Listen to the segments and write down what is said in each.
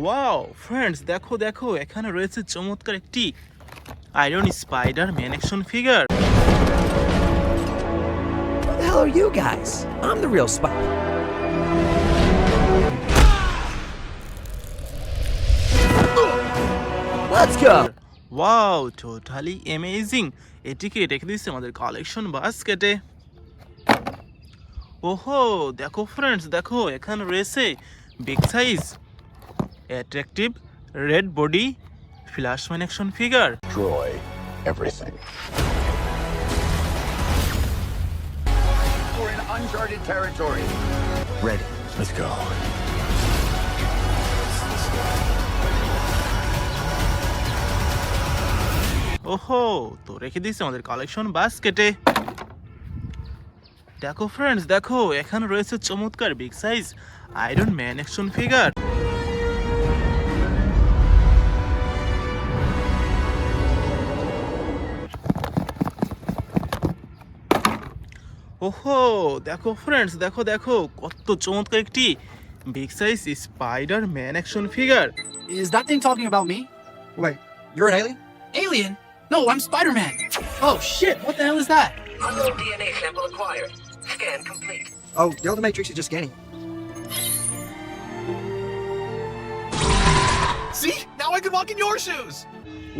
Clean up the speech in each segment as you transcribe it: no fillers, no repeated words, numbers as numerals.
Wow friends, দেখো দেখো, এখানে রয়েছে চমৎকার একটি iron spider man action figure. Who the hell are you guys? I'm the real spy. Let's go. Wow, totally amazing. এটিকে রেখে দিচ্ছে আমাদের কালেকশন বাস্কেটে। ওহো, দেখো ফ্রেন্ডস, দেখো এখানে রয়েছে big size attractive red body Flashman action figure. Destroy everything. We're in uncharted territory. Ready. Let's go. ওহো, তো রেখে দিচ্ছে আমাদের কালেকশন বাস্কেটে। দেখো ফ্রেন্ডস, দেখো এখানে রয়েছে চমৎকার big size Iron Man action figure. ওহো, দেখো ফ্রেন্ডস, দেখো দেখো কত চমৎকার একটি big size spider man action figure. Is that thing talking about me? Wait, you're an alien? Alien? No, I'm Spider-Man. Oh shit, what the hell is that? Unknown DNA sample acquired. Scan complete. Oh, the other Matrix is just scanning. See? Now I can walk in your shoes.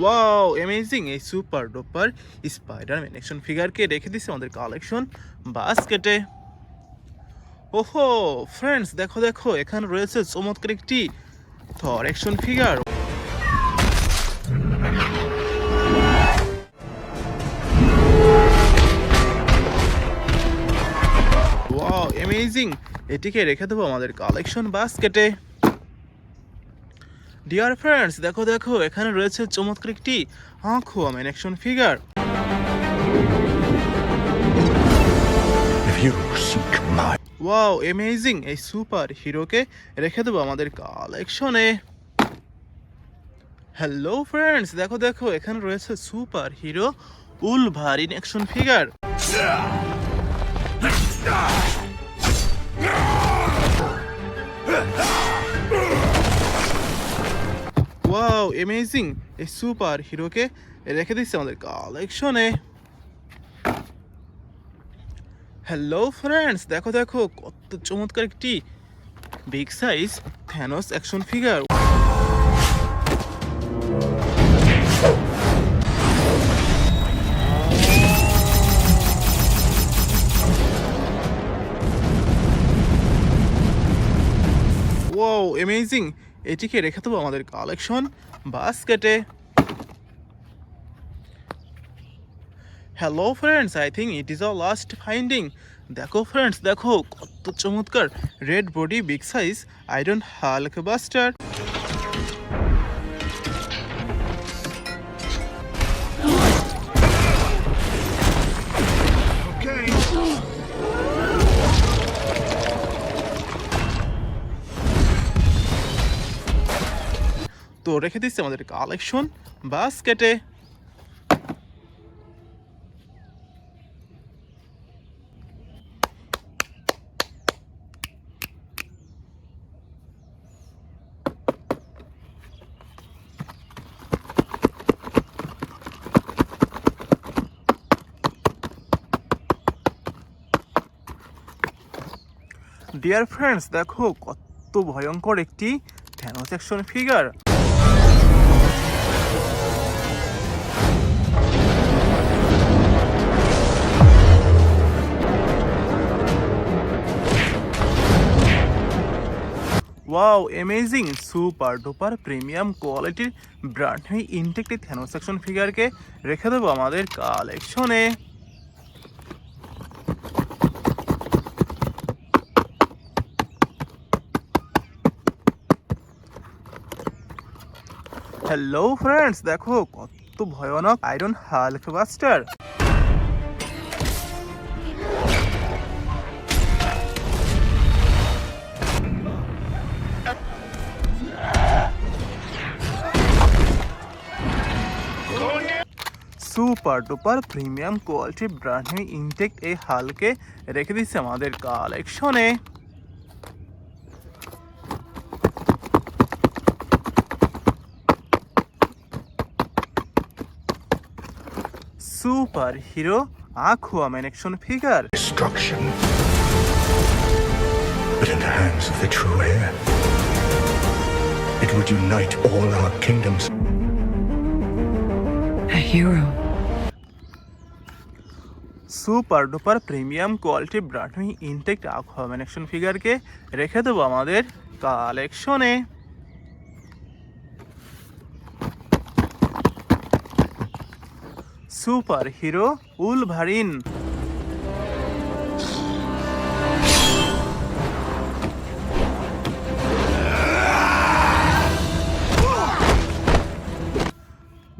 Wow, amazing. এই super duper Spider man action ফিগারকে রেখে দিচ্ছে আমাদের collection বাস্কেটে। ওহো friends, দেখো দেখো এখানে রয়েছে চমৎকার একটি থর অ্যাকশন ফিগার। Wow, amazing. এটিকে রেখে দেবো আমাদের কালেকশন বাস্কেটে। ডিয়ার ফ্রেন্ডস, দেখো দেখো এখানে রয়েছে চমৎকার একটি Aquaman action figure. If you seek my wow, amazing. এই সুপার হিরোকে রেখে দেবো আমাদের কালেকশনে। হ্যালো ফ্রেন্ডস, দেখো দেখো এখানে রয়েছে super hero Wolverine action figure. Wow, amazing. এই সুপার হিরোকে রেখে দিচ্ছে আমাদের কালেকশনে। হ্যালো ফ্রেন্ডস, দেখো দেখো কত চমৎকার একটি big size Thanos action figure. Wow, amazing. এটিকে রেখে দেবো আমাদের কালেকশন বাস্কেটে। Hello friends, I think it is our last finding. দেখো ফ্রেন্ডস, দেখো কত চমৎকার red body big size Iron Hulkbuster. okay. তো রেখে দিচ্ছে আমাদের কালেকশন বাস্কেটে। ডিয়ার ফ্রেন্ডস, দেখো কত ভয়ঙ্কর একটি Thanos action figure. Wow, amazing. Super duper premium কোয়ালিটির ব্র্যান্ড নিউ ইনটেক্ট এই থ্যানোস অ্যাকশন ফিগারকে রেখে দেবো আমাদের কালেকশনে। হ্যালো ফ্রেন্ডস, দেখো কত ভয়ানক Iron Hulkbuster. Super duper premium quality brand new intact এই হালকে রেখে দিচ্ছে আমাদের কালেকশনে। Superhero Aquaman action figure. Destruction. But in the hands of the true heir, it would unite all our kingdoms. A hero. Super duper premium quality brand new intact Aquaman action ফিগারকে রেখে দেবো আমাদের কালেকশনে। Superhero Wolverine.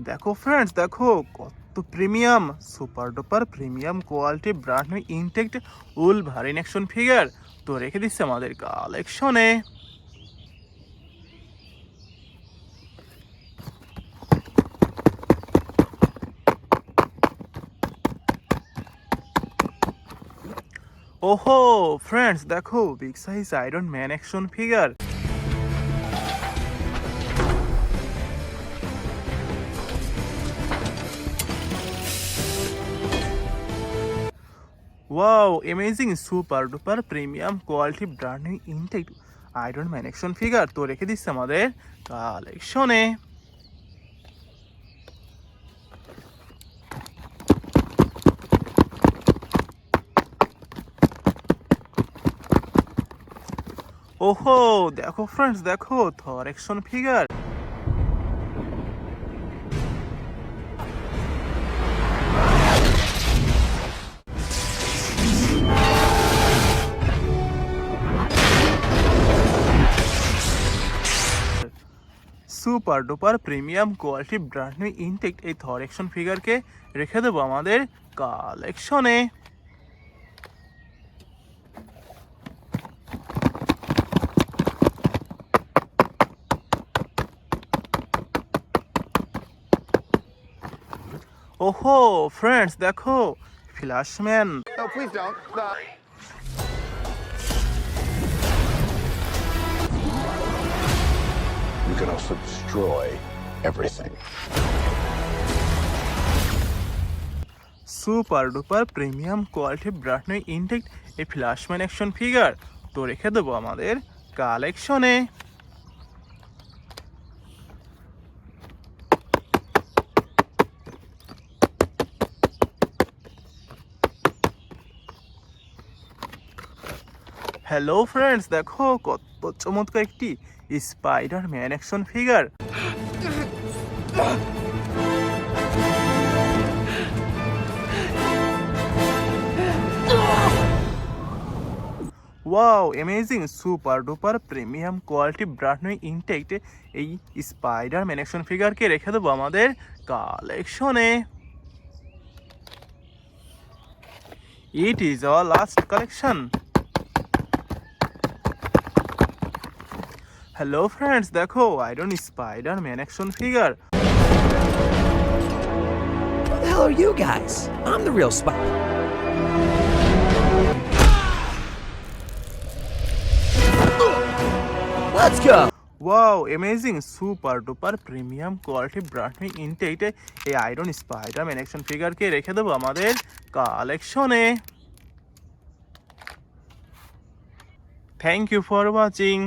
দেখো friends, দেখো কত premium super duper premium quality brand new intact Wolverine action figure তো রেখে দিচ্ছে আমাদের কালেকশনে। ওহো ফ্রেন্ডস, দেখো big size Iron Man action figure. Wow amazing super duper premium quality brand new intact Iron Man action figure তো রেখে দিচ্ছে আমাদের কালেকশনে। ওহো দেখো ফ্রেন্ডস, দেখো Thor action figure. Super duper premium quality brand new intact এই থর অ্যাকশন ফিগারকে রেখে দেবো আমাদের কালেকশনে। ওহো ফ্রেন্ডস, দেখো ফ্ল্যাশম্যান। No, please don't. You can also destroy everything. Super duper premium quality brand new intact এই ফ্ল্যাশম্যান অ্যাকশন ফিগার তো রেখে দেবো আমাদের কালেকশনে। হ্যালো ফ্রেন্ডস, দেখো কত চমৎকার একটি Spider man action figure. Wow amazing super duper premium quality brand new intact এই স্পাইডার ম্যান অ্যাকশন ফিগারকে রেখে দেবো আমাদের কালেকশনে। It is our last collection. Hello friends, দেখো Iron spider man action figure. Who the hell are you guys? I'm the real spy. Let's go. Wow amazing super duper premium quality brand new intact এই iron spider man action ফিগারকে রেখে দেবো আমাদের কালেকশনে। Thank you for watching.